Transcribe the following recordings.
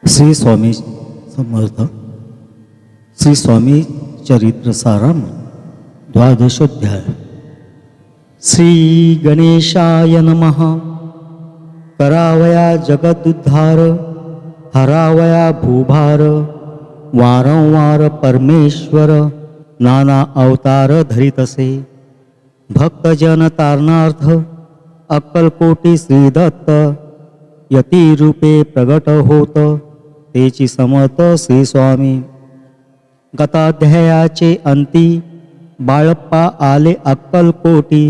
श्री स्वामी समर्थ श्री स्वामी चरित्र साराम द्वादशोध्याय। श्री गणेशाय नमः। करावया जगदुद्धार, हरावया भूभार, वारंवार परमेश्वर नाना अवतार धरितसे। भक्तजन तारणार्थ अक्कलकोटी श्रीदत्त, यती रूपे प्रगट होत तेची समर्थ श्री स्वामी। गताध्यायाचे अंती बाळप्पा आले अक्कलकोटी,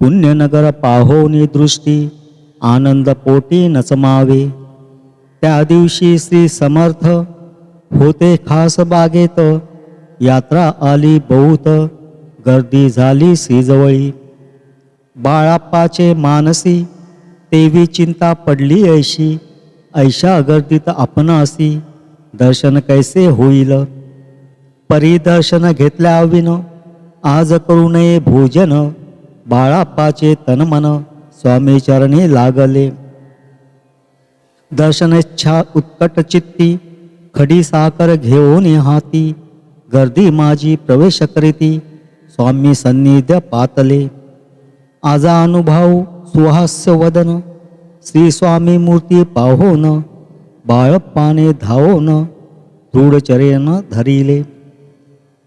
पुण्यनगर पाहोनी दृष्टी आनंद पोटी नचमावे। त्या दिवशी श्री समर्थ होते खास बागेत, यात्रा आली बहुत गर्दी झाली श्रीजवळी। बाळप्पाचे मानसी तेवी चिंता पडली ऐशी, ऐशा गर्दीत आपणासी दर्शन कैसे होईल। परिदर्शन घेतल्या विन आज करू नये भोजन, बाळप्पाचे तनमन स्वामी चरणी लागले। दर्शनेच्छा उत्कट चित्ती, खडी साकर घेऊन हाती, गर्दी माझी प्रवेश करीती स्वामी सन्निध्य पातले। आजा अनुभव सुहास्य वदन, श्री स्वामी मूर्ती पाहोन बाळप्पाने धावोन दृढचरेन धरिले।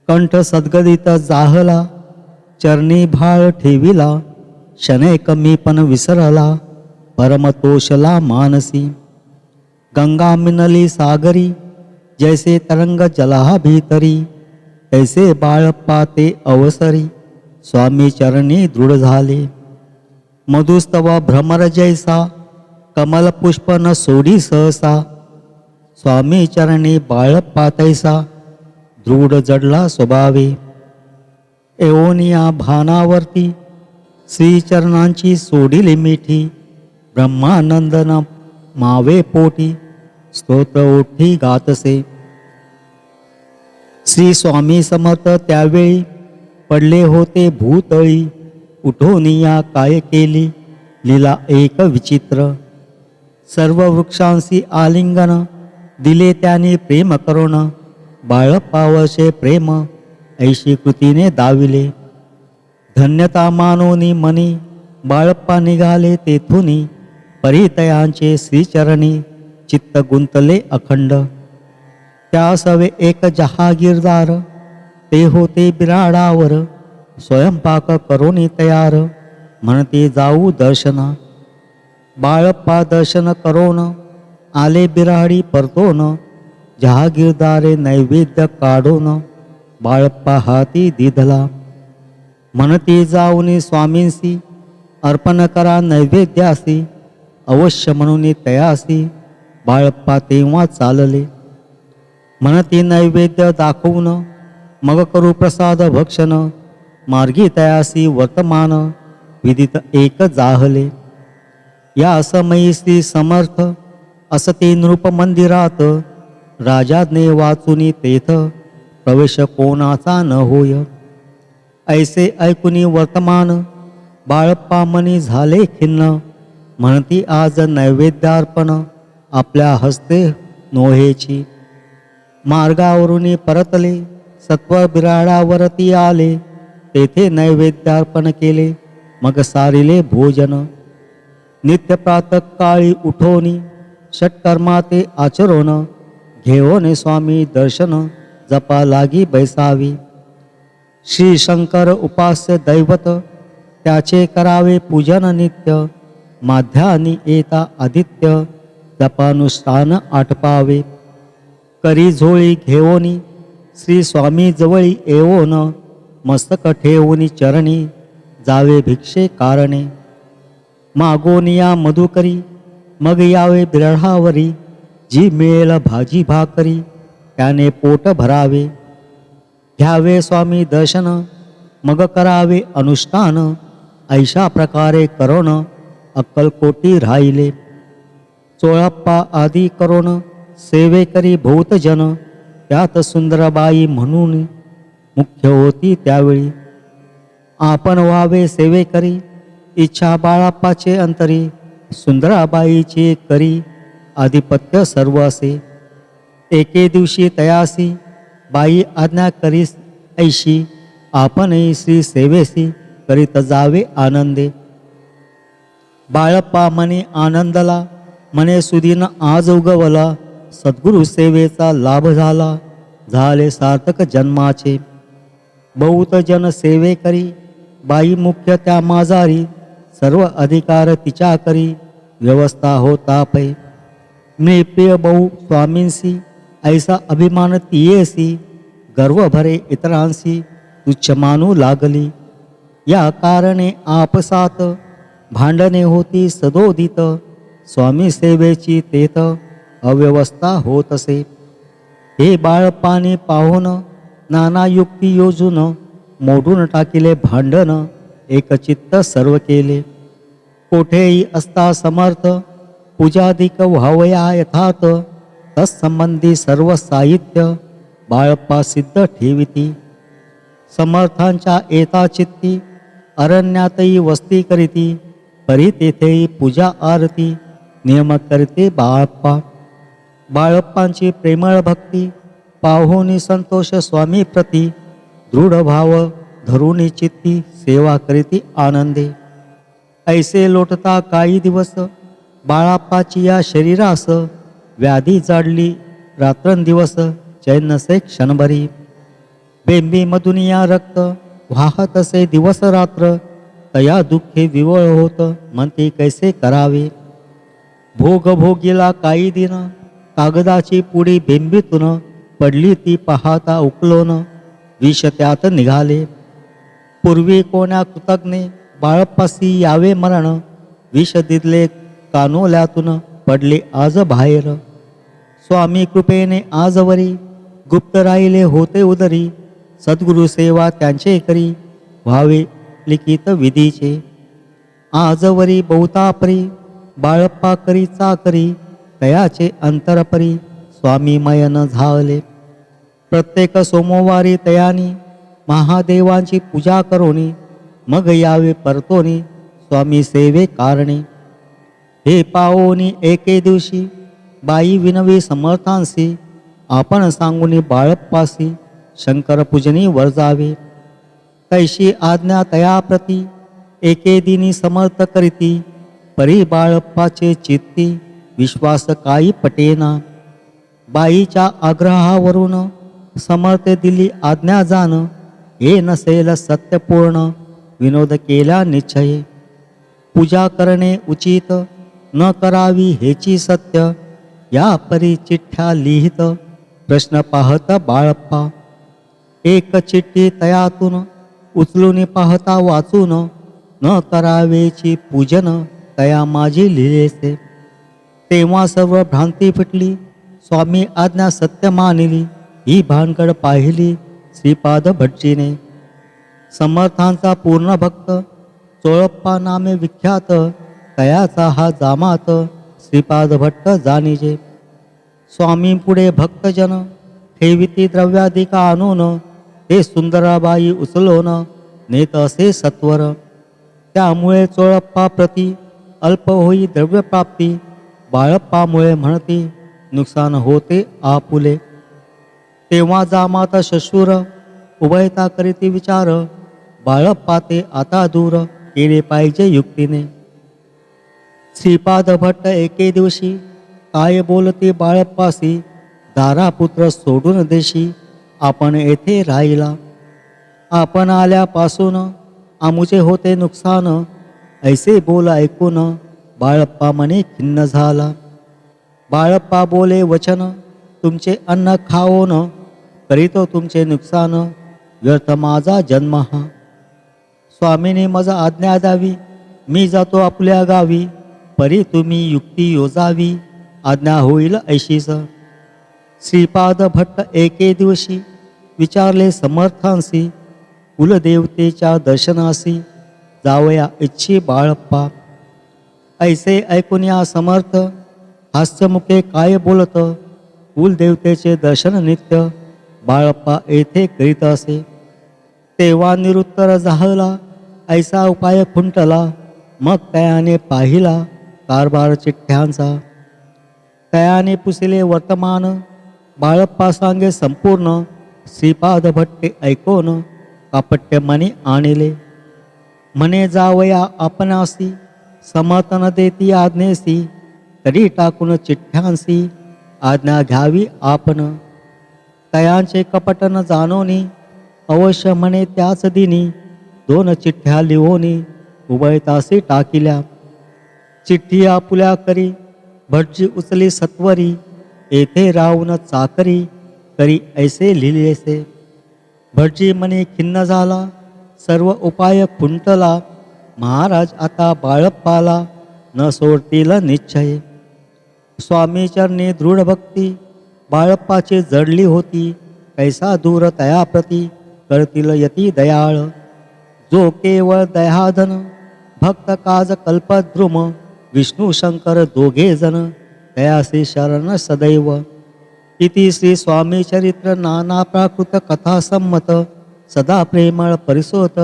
कंठ सद्गदित जाहला, चरणी भाळ ठेविला, शनैक मी पण विसरला परमतोषला मानसी। गंगा मिनली सागरी, जैसे तरंग जला भीतरी, तैसे बाळप्पा ते अवसरी स्वामी चरणी दृढ झाले। मधुस्तव भ्रमर जैसा, कमल पुष्प न सोडी सहसा, स्वामी चरणी बाळप्पा तैसा दृढ जडला स्वभावे। एवोनिया भानावरती श्रीचरणांची सोडिली मिठी, ब्रह्मानंदन मावे पोटी स्तोत्र ओठी गातसे। श्री स्वामी समर्थ त्यावेळी पडले होते भूतळी, उठोनिया काय केली लीला एक विचित्र। सर्व वृक्षांशी आलिंगन दिले त्याने प्रेम करुण, बाळप्पावशे प्रेम ऐशी कृतीने दाविले। धन्यता मानोनी मनी बाळप्पा निघाले तेथुनी, परितयांचे श्रीचरणी चित्त गुंतले अखंड। त्या सवे एक जहागीरदार, ते होते बिराडावर, स्वयंपाक करोनी तयार म्हणते जाऊ दर्शना। बाळप्पा दर्शन करोन आले बिराडी परतोन, जहागीरदारे नैवेद्य काढून बाळप्पा हाती दिधला। म्हणते जाऊनी स्वामींसी अर्पण करा नैवेद्यासी, अवश्य म्हणून तयासी बाळप्पा तेव्हा चालले। म्हणते नैवेद्य दाखवून मग करू प्रसाद भक्षण, मार्गी तयासी वर्तमान विदित एक जाहले। या समयी श्री समर्थ असते नृप मंदिरात, राजाने वाचुनी तेथ प्रवेश कोणाचा न होय। ऐसे ऐकुनी वर्तमान बाळप्पा मनी झाले खिन्न, म्हणती आज नैवेद्यार्पण आपल्या हस्ते नोहेची। मार्गावरून परतले सत्व बिराडावरती आले, तेथे नैवेद्यार्पण केले मग सारिले भोजन। नित्य प्रातःकाळी उठोनी षटकर्मा ते आचरोन, घेऊन स्वामी दर्शन जपा लागी बैसावी। श्री शंकर उपास्य दैवत, त्याचे करावे पूजन नित्य, माध्यानी येता आदित्य जपानुष्ठान आटपावे। करी झोळी घेऊनी श्री स्वामी जवळी येवोन, मस्तक ठेवूनी चरणी जावे भिक्षे कारणे। मागोनिया मधुकरी मग यावे बिरढावरी, जी मिळेल भाजी भाकरी त्याने पोट भरावे। घ्यावे स्वामी दर्शन मग करावे अनुष्ठान, ऐशा प्रकारे करोन अक्कलकोटी राहिले। चोळप्पा आदी करोन सेवे करी भोवतजन, त्यात सुंदरबाई म्हणून मुख्य होती त्यावेळी। आपण व्हावे सेवे करी इच्छा बाळप्पाचे अंतरी, सुंदराबाईचे करी आधिपत्य सर्व असे एके दिवशी तयासी बाई आज्ञा करीस ऐशी आपणही श्री सेवेसी करीत जावे आनंदे. बाळप्पा म्हणे आनंदला म्हणे सुदीन आज उगवला सद्गुरु सेवेचा लाभ झाला झाले सार्थक जन्माचे. बहुत जन सेवे करी बाई मुख्य त्या माझारी सर्व अधिकार तिच्या करी व्यवस्था होता पै. मी प्रिय बहु स्वामींसी ऐसा अभिमान तियेसी गर्व भरे इतरांसी तुच्छ मानू लागली. या कारणे आपसात भांडणे होती सदोदित स्वामी सेवेची तेथ अव्यवस्था होत असे. हे बाळप्पाने पाहून नाना युक्ती योजून मोडून टाकिले भांडण एकचित्त सर्व केले. कोठेही असता समर्थ पूजाधिक व्हावया यथार्थ तत्संबंधी सर्व साहित्य बाळप्पा सिद्ध ठेविती. समर्थांच्या येता चित्ती अरण्यातही वस्ती करीती परी तेथेही पूजा आरती नियम करते बाळप्पा. बाळप्पांची प्रेमळ भक्ती पाहुनी संतोष स्वामी प्रती दृढ भाव धरुणी चित्ती सेवा करीती आनंदे. ऐसे लोटता काही दिवस बाळप्पाची या शरीरास व्याधी जाडली रात्रंदिवस चैन नसे क्षणभरी. बेंबी मधून या रक्त वाहत असे दिवस रात्र तया दुःखे विवळ होत म्हणते कैसे करावे. भोग भोगीला काही दिन कागदाची पुडी बेंबीतून पडली ती पाहता उकलोन विष त्यात निघाले. पूर्वी कोण्या कृतज्ञे बाळप्पासी यावे मरण विष दिदले कानोल्यातून पडले आज बाहेर. स्वामी कृपेने आजवरी गुप्त राहिले होते उदरी सद्गुरु सेवा त्यांचे करी व्हावे लिखित विधीचे. आजवरी बहुतापरी बाळप्पा करी चाकरी तयाचे अंतरपरी स्वामी मयन झाले. प्रत्येक सोमवारी तयानी महादेवांची पूजा करोनी मग यावे परतोनी स्वामी सेवे कारणे. हे पाओनी एके दिवशी बाई विनवी समर्थांसी आपण सांगुनी बाळप्पासी शंकर पूजनी वर जावे. तैशी आज्ञा तयाप्रती एके दिनी समर्थ करीती परी बाळप्पाचे चित्ती विश्वास काही पटेना. बाईच्या आग्रहावरून समर्थ दिली आज्ञा जाण हे नसेल सत्यपूर्ण विनोद केला निश्चय. पूजा करणे उचित न करावी हेची सत्य या परी चिठ्ठ्या लिहित प्रश्न पाहत बाळप्पा. एक चिठ्ठी तयातून उचलून पाहता वाचून न करावेची पूजन तया माझी लिहिलेसे. तेव्हा सर्व भ्रांती फिटली स्वामी आज्ञा सत्य मानिली ही भानगड पाहिली श्रीपाद भटजीने. समर्थांचा पूर्ण भक्त चोळप्पा नामे विख्यात तयाचा हा जामात श्रीपाद भट्ट जाणीजे. स्वामी पुढे भक्तजन ठेविती द्रव्याधिका आणून ते सुंदराबाई उचलून नेत असे सत्वर. त्यामुळे चोळप्पा प्रती अल्प होई द्रव्यप्राप्ती बाळप्पामुळे म्हणती नुकसान होते आपुले. तेव्हा जामात शशूर उभयता करीती विचार बाळप्पा ते आता दूर केले पाहिजे युक्तीने. श्रीपाद भट्ट एके दिवशी काय बोलते बाळप्पासी दारापुत्र सोडून देशी आपण येथे राहिला. आपण आल्यापासून आमुचे होते नुकसान ऐसे बोल ऐकून बाळप्पा मने खिन्न झाला. बाळप्पा बोले वचन तुमचे अन्न खाओन करीतो तुमचे नुकसान व्यर्थ माझा जन्म हा. स्वामीने माझा आज्ञा द्यावी मी जातो आपल्या गावी परी तुम्ही युक्ती योजावी आज्ञा होईल ऐशीच. श्रीपाद भट्ट एके दिवशी विचारले समर्थांसी कुलदेवतेच्या दर्शनासी जावया इच्छी बाळप्पा. ऐसे ऐकून या समर्थ हास्यमुखे काय बोलत कुलदेवतेचे दर्शन नित्य बाळप्पा येथे करीत असे. तेव्हा निरुत्तर झाला ऐसा उपाय खुंटला मग तयाने पाहिला कारभार चिठ्ठ्यांचा. तयाने पुसले वर्तमान बाळप्पा सांगे संपूर्ण, श्रीपाद भट्टे ऐकोन कापट्य मनी आणले. म्हणे जावया आपणासी, समतन देती आज्ञेसी, तरी टाकून चिठ्ठ्यांसी आज्ञा घ्यावी आपण. तयांचे कपट न जाणोनी, अवश्य म्हणे त्याच दिनी, 2 चिठ्ठ्या लिहोनी उभयतासी टाकिल्या. चिठ्ठी आपुल्या करी भटजी उचली सत्वरी, येथे राहून चाकरी करी ऐसे लिहिलेसे. भटजी म्हणे खिन्न झाला, सर्व उपाय खुंटला, महाराज आता बाळप्पाला न सोडतील निश्चय. स्वामी चरणी दृढ भक्ती बाळप्पाची जडली होती, कैसा दूर तयाप्रती करतील यती दयाळ. जो केवळ दयाधन भक्त काज कल्पद्रुम, विष्णू शंकर दोघे जण तयासी शरण सदैव. इति श्री स्वामी चरित्र नाना प्राकृत कथा संमत, सदा प्रेमळ परिसोत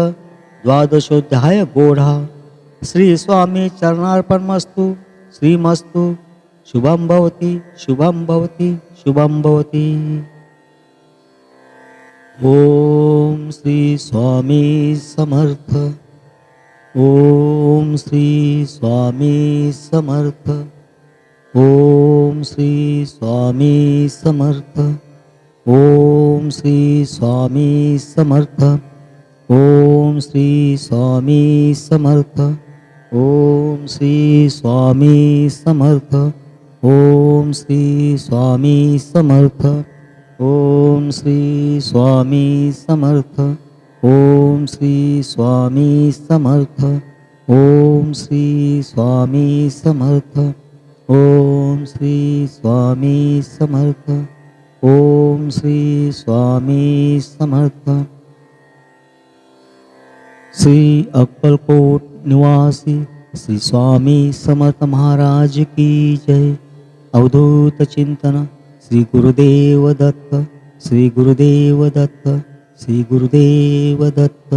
द्वादशोध्याय गोढा. श्री स्वामी चरणार्पणमस्तु. श्रीमस्तु. शुभं भवति, शुभं भवति, शुभं भवति. ओम श्री स्वामी समर्थ. ओम श्री स्वामी समर्थ. ओम श्री स्वामी समर्थ. ओम श्री स्वामी समर्थ. ओम श्री स्वामी समर्थ. ओम श्री स्वामी समर्थ. ओम श्री स्वामी समर्थ. ओम श्री स्वामी समर्थ. ओम श्री स्वामी समर्थ. ओम श्री स्वामी समर्थ. ओम श्री स्वामी समर्थ. ओम श्री स्वामी समर्थ. श्री अक्कलकोट निवासी श्री स्वामी समर्थ महाराज की जय. अवधूत चिंतन श्री गुरुदेव दत्त. श्री गुरुदेव दत्त. श्री गुरुदेव दत्त.